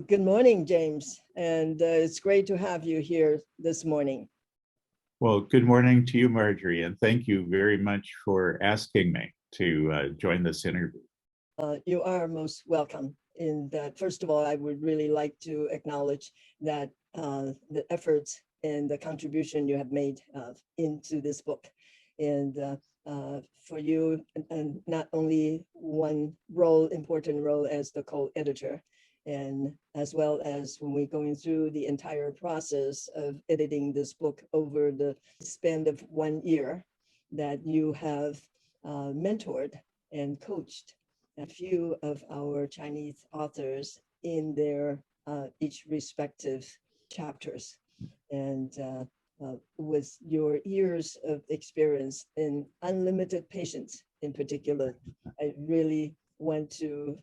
Good morning, James, and it's great to have you here this morning. Well, good morning to you, Marjorie, and thank you very much for asking me to join this interview. You are most welcome. In that, first of all, I would really like to acknowledge that the efforts and the contribution you have made into this book, and for you, and not only one important role as the co-editor, and as well as when we're going through the entire process of editing this book over the span of 1 year, that you have mentored and coached a few of our Chinese authors in their each respective chapters. And with your years of experience in unlimited patience in particular, I really want to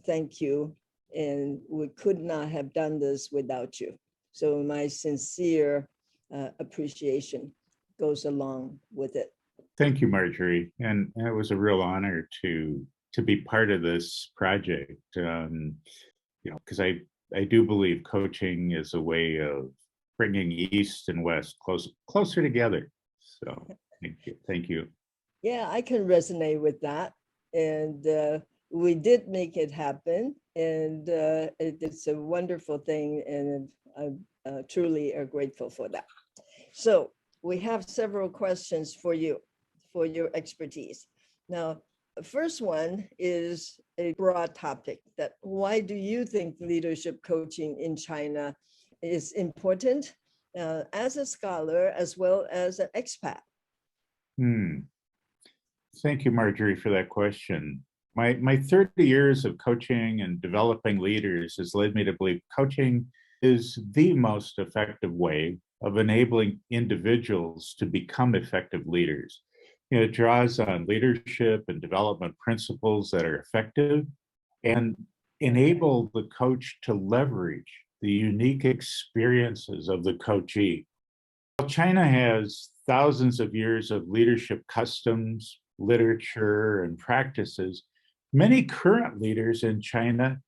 thank you, and we could not have done this without you. So my sincere appreciation goes along with it. Thank you, Marjorie, and it was a real honor to be part of this project. Because I do believe coaching is a way of bringing East and West closer together. So thank you. Yeah, I can resonate with that, and we did make it happen, and it's a wonderful thing, and I truly are grateful for that. So we have several questions for you, for your expertise. Now, the first one is a broad topic: that why do you think leadership coaching in China is important as a scholar as well as an expat? Thank you, Marjorie, for that question. My 30 years of coaching and developing leaders has led me to believe coaching is the most effective way of enabling individuals to become effective leaders. It draws on leadership and development principles that are effective and enable the coach to leverage the unique experiences of the coachee. China has thousands of years of leadership customs, literature, and practices. Many current leaders in China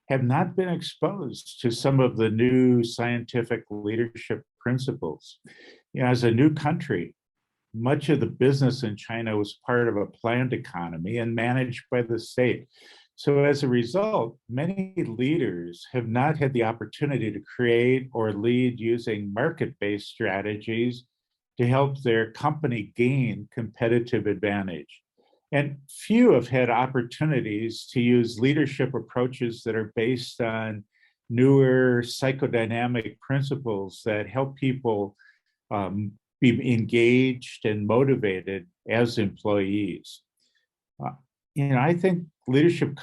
have not been exposed to some of the new scientific leadership principles. As a new country, much of the business in China was part of a planned economy and managed by the state. So as a result, many leaders have not had the opportunity to create or lead using market-based strategies to help their company gain competitive advantage. And few have had opportunities to use leadership approaches that are based on newer psychodynamic principles that help people be engaged and motivated as employees. I think leadership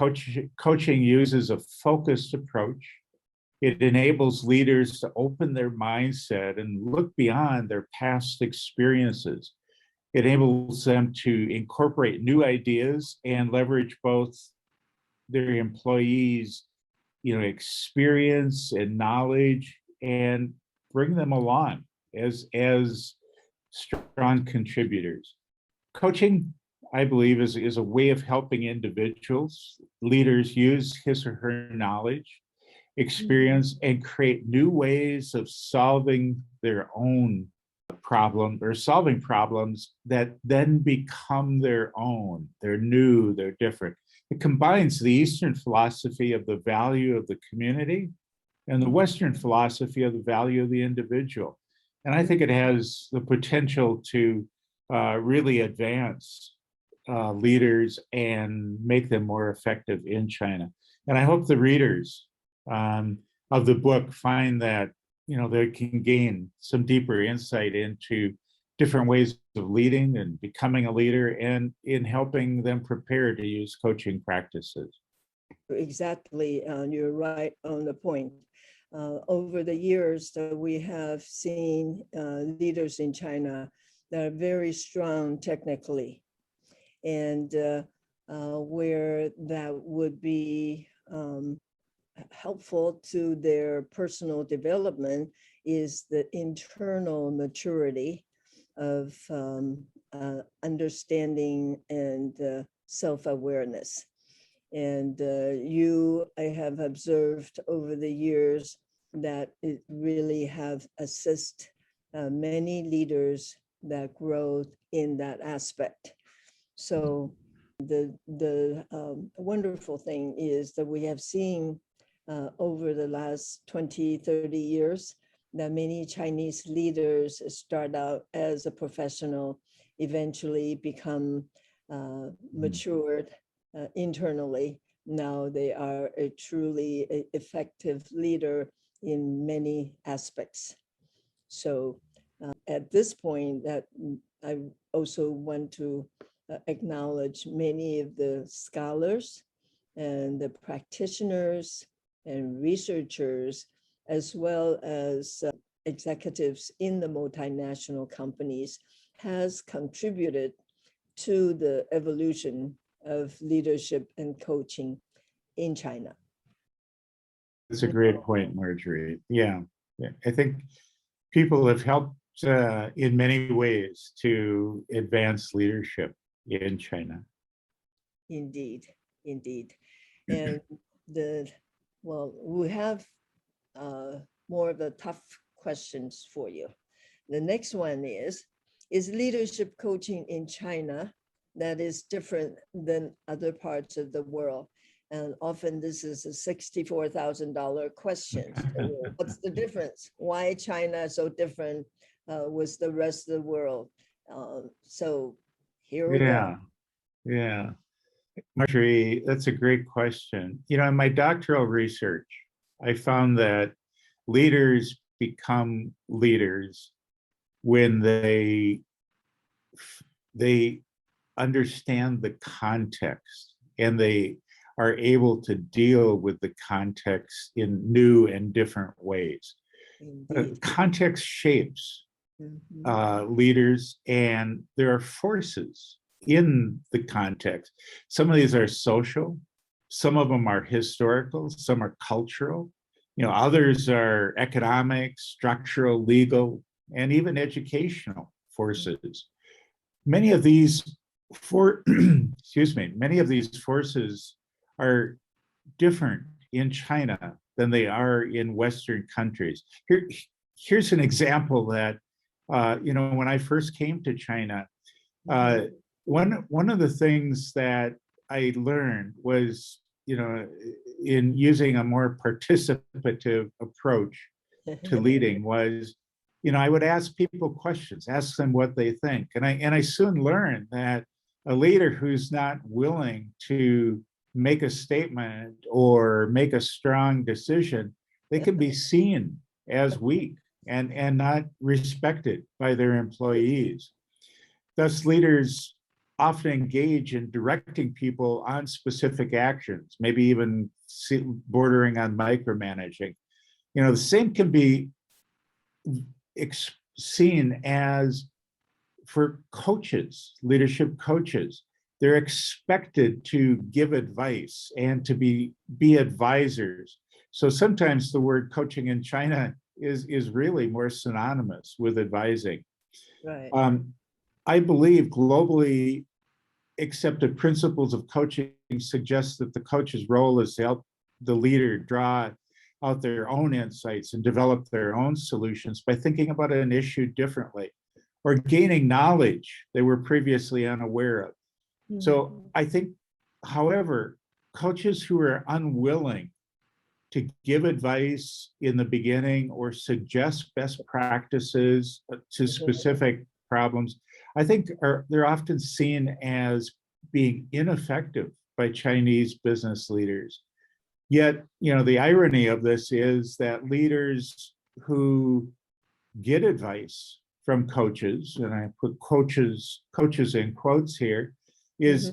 coaching uses a focused approach. It enables leaders to open their mindset and look beyond their past experiences. It enables them to incorporate new ideas and leverage both their employees' experience and knowledge, and bring them along as strong contributors. Coaching, I believe, is a way of helping individuals, leaders, use his or her knowledge, experience, and create new ways of solving their own problem, or solving problems that then become their own. They're new, they're different. It combines the Eastern philosophy of the value of the community and the Western philosophy of the value of the individual. And I think it has the potential to really advance leaders and make them more effective in China. And I hope the readers of the book find that they can gain some deeper insight into different ways of leading and becoming a leader, and in helping them prepare to use coaching practices. Exactly, you're right on the point. Over the years, we have seen leaders in China that are very strong technically, and where that would be helpful to their personal development is the internal maturity of understanding and self-awareness. And I have observed over the years that it really have assist many leaders that grow in that aspect. So the wonderful thing is that we have seen over the last 20, 30 years that many Chinese leaders start out as a professional, eventually become matured internally. Now they are a truly effective leader in many aspects. So at this point, that I also want to acknowledge many of the scholars and the practitioners and researchers, as well as executives in the multinational companies, has contributed to the evolution of leadership and coaching in China. That's a great point, Marjorie. Yeah, I think people have helped in many ways to advance leadership in China. Indeed, indeed. And we have more of the tough questions for you. The next one is leadership coaching in China that is different than other parts of the world? And often this is a $64,000 question. So what's the difference? Why China so different with the rest of the world? So here we go. Yeah. Marjorie, that's a great question. You know, in my doctoral research, I found that leaders become leaders when they understand the context and they are able to deal with the context in new and different ways. Context shapes leaders, and there are forces in the context. Some of these are social, some of them are historical, some are cultural, you know, others are economic, structural, legal, and even educational forces. Many of these many of these forces are different in China than they are in Western countries. Here's an example that, you know, when I first came to China, one of the things that I learned was, you know, in using a more participative approach to leading was, you know, I would ask people questions, ask them what they think. And I soon learned that a leader who's not willing to make a statement or make a strong decision, they can be seen as weak and not respected by their employees. Thus, leaders often engage in directing people on specific actions, maybe even bordering on micromanaging. You know, the same can be seen as for coaches, leadership coaches. They're expected to give advice and to be advisors. So sometimes the word coaching in China is really more synonymous with advising. Right. I believe globally accepted principles of coaching suggest that the coach's role is to help the leader draw out their own insights and develop their own solutions by thinking about an issue differently or gaining knowledge they were previously unaware of. So I think, however, coaches who are unwilling to give advice in the beginning or suggest best practices to specific problems, I think they're often seen as being ineffective by Chinese business leaders. Yet, you know, the irony of this is that leaders who get advice from coaches, and I put coaches in quotes here, is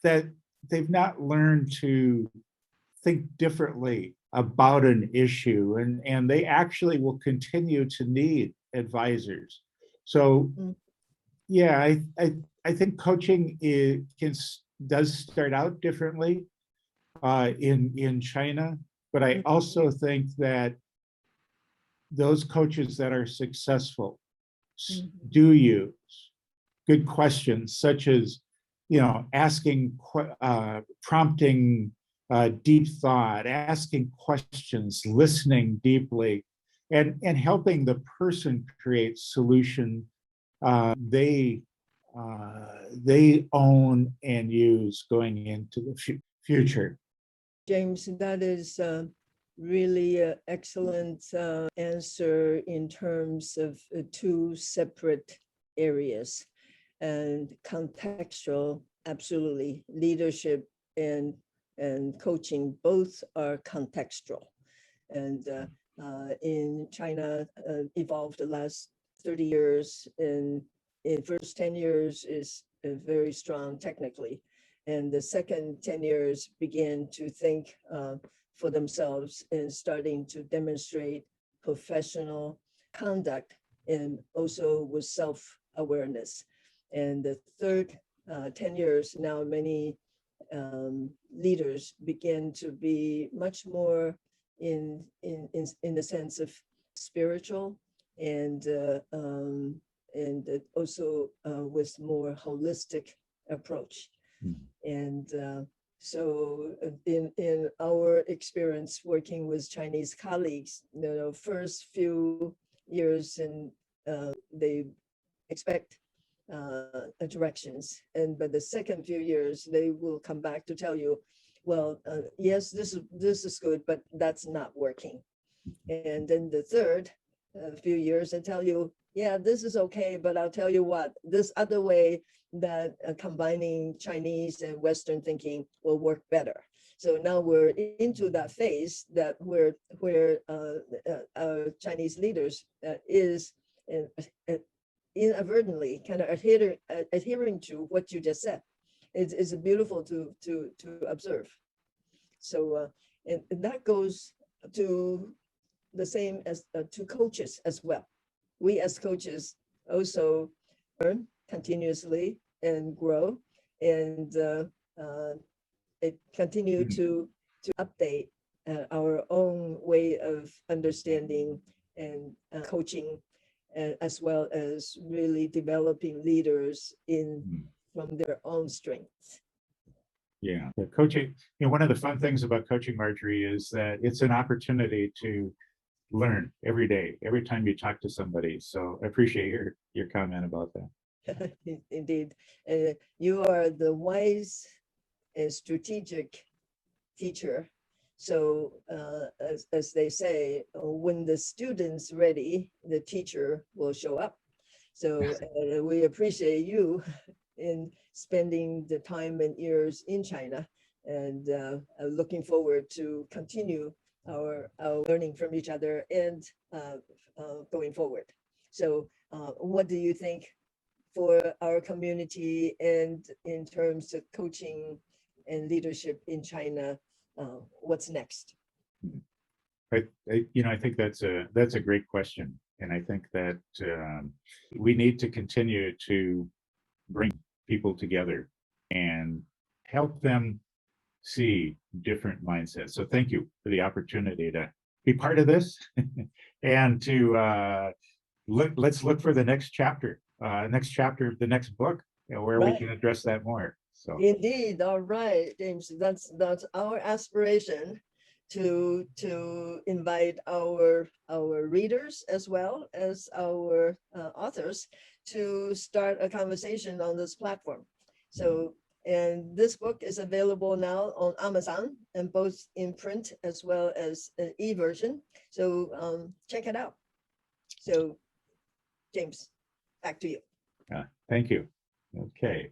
that they've not learned to think differently about an issue, and they actually will continue to need advisors. So yeah, I think coaching does start out differently in China, but I also think that those coaches that are successful do use good questions, such as, you know, asking, prompting deep thought, asking questions, listening deeply, and helping the person create solution they own and use going into the future. James, that is really an excellent answer in terms of two separate areas. And contextual, absolutely. Leadership and coaching both are contextual. And in China, evolved the last 30 years, and in first 10 years is very strong technically. And the second 10 years began to think for themselves and starting to demonstrate professional conduct and also with self-awareness. And the third 10 years, now many leaders begin to be much more in the sense of spiritual and also with more holistic approach. And so in our experience working with Chinese colleagues, first few years and they expect directions, but the second few years they will come back to tell you, well, yes, this is good, but that's not working. And then the third few years they tell you, yeah, this is okay, but I'll tell you what, this other way that combining Chinese and Western thinking will work better. So now we're into that phase that where our Chinese leaders is inadvertently kind of adhering to what you just said. It's beautiful to observe. So and that goes to the same as to coaches as well. We as coaches also learn continuously and grow, and continue to update our own way of understanding and coaching, as well as really developing leaders from their own strengths. Yeah, the coaching, one of the fun things about coaching, Marjorie, is that it's an opportunity to learn every day, every time you talk to somebody. So I appreciate your comment about that. Indeed. You are the wise and strategic teacher. So as they say, when the student's ready, the teacher will show up. So we appreciate you in spending the time and years in China, and looking forward to continue our learning from each other and going forward. So what do you think for our community and in terms of coaching and leadership in China? What's next? I think that's a great question, and I think that we need to continue to bring people together and help them see different mindsets. So thank you for the opportunity to be part of this and to let's look for the next chapter of the next book, where we can address that more. So indeed, all right, James, that's our aspiration, to invite our readers as well as our authors to start a conversation on this platform. So, and this book is available now on Amazon, and both in print as well as an e-version. So check it out. So James, back to you. thank you. Okay.